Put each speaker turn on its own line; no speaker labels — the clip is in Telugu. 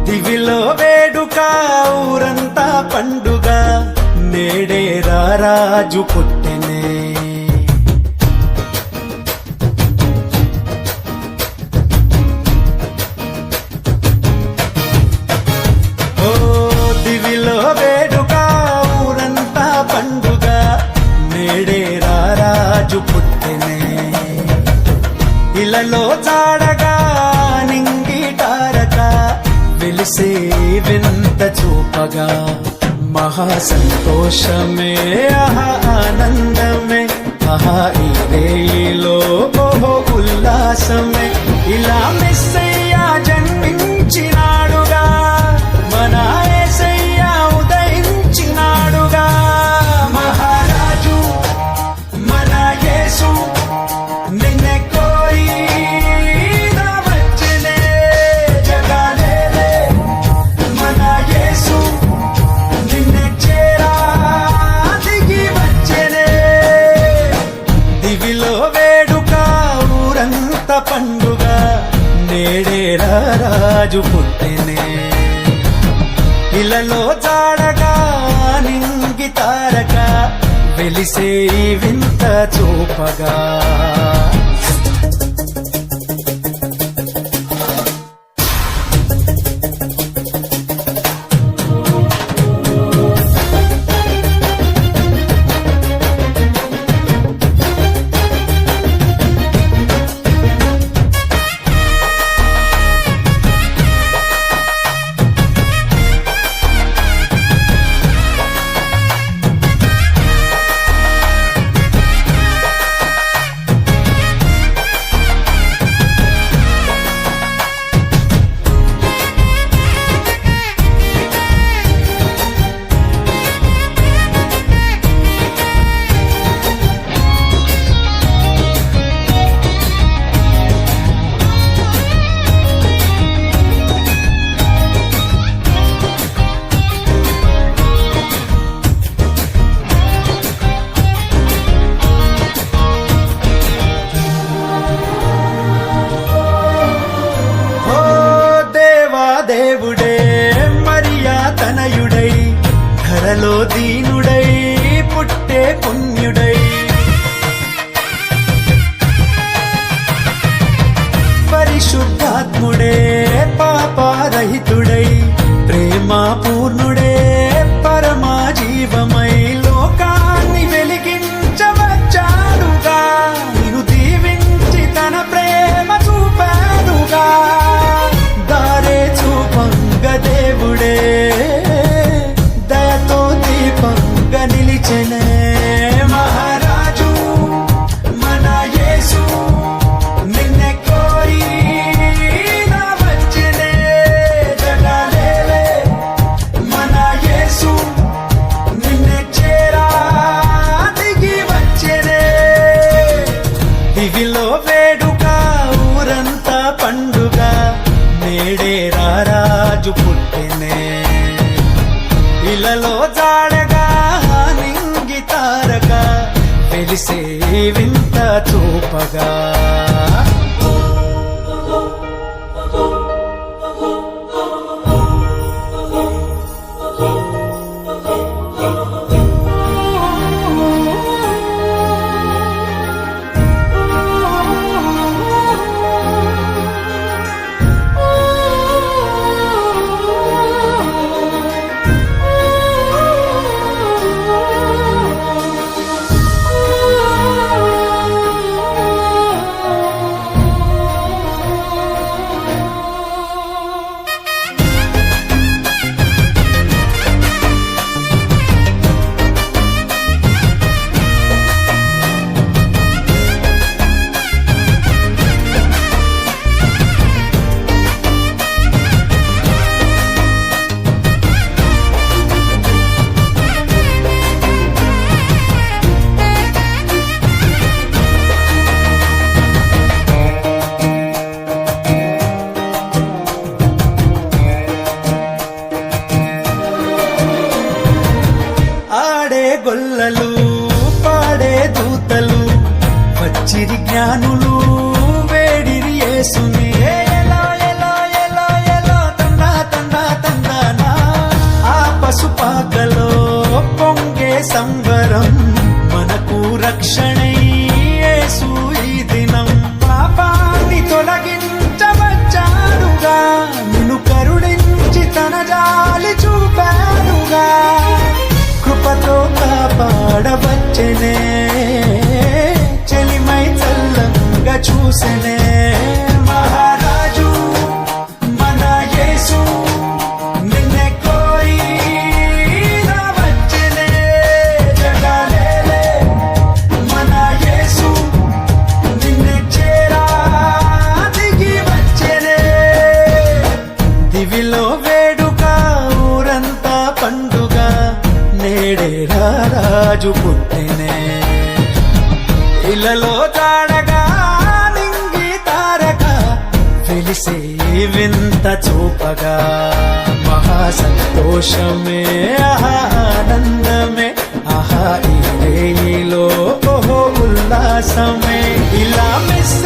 దివిలో వేడుక ఊరంతా పండుగ నేడే రారాజు పుట్టెనే ఓ దివిలో వేడుక ఊరంతా పండుగ నేడే రారాజు పుట్టెనే ఇలలో చాడగా నింగిటారక వెలిసే వింత చూపగా మహా సంతోషమే ఆహా ఆనందమే ఆహా ఈ రేయిలో ఓహో ఉల్లాసమే ఇలా మెస్సయ్యా జన్మించినాడుగా మన యేసయ్యా ఉదయించినాడుగా మహారాజు మన యేసు నిన్నే కోరి వచ్చెనే జగాలేలే మన యేసు నిన్నే చేరా దిగి వచ్చెనే దివిలో వేడుక ఊరంత పండుగ నేడే రారాజు పుట్టెనే ఇలలో జాడగా నింగి తారక వెలిసే ఈ వింత చూపగా దేవుడే మరియా తనయుడై ధరలో దీనుడై పుట్టే పుణ్యుడై పరిశుద్ధాత్ముడే పాపారహితుడై ప్రేమా పూర్ణుడే పరమా జీవమై లోకాన్ని వెలిగించవచ్చాడుగా నిన్ను దీవించి తన ప్రేమ చూపాడుగా దారే చూపంగ దేవుడే దయతో దీపంగ నిలిచెనే మహారాజు మన యేసు నిన్నే కోరి వచ్చెనే జగాలేలే మన యేసు నిన్నే చేరా దిగి వచ్చెనే దివిలో వేడుక ఊరంతా పండుగ నేడే రారాజు పుట్టెనే ఇలలో జాడగా నింగి తారక వెలిసే వింత చూపగా కాపాడవచ్చనే చెలిమై చల్లంగా చూసెనే మహారాజు మన యేసు నిన్నే కోరి రావచ్చనే జగాలేలే మన యేసు నిన్నే చేరా దిగి వచ్చెనే దివిలో వేడుక ఊరంతా పండుగ నేడే రాజు పుట్టెనే ఇళ్ళలో జాడగా నింగి తారక వెలిసే వింత చూపగా మహా సంతోషమే ఆహా ఆనందమే ఆహా ఈ రేయిలో ఓహో ఉల్లాసమే ఇలా మిస్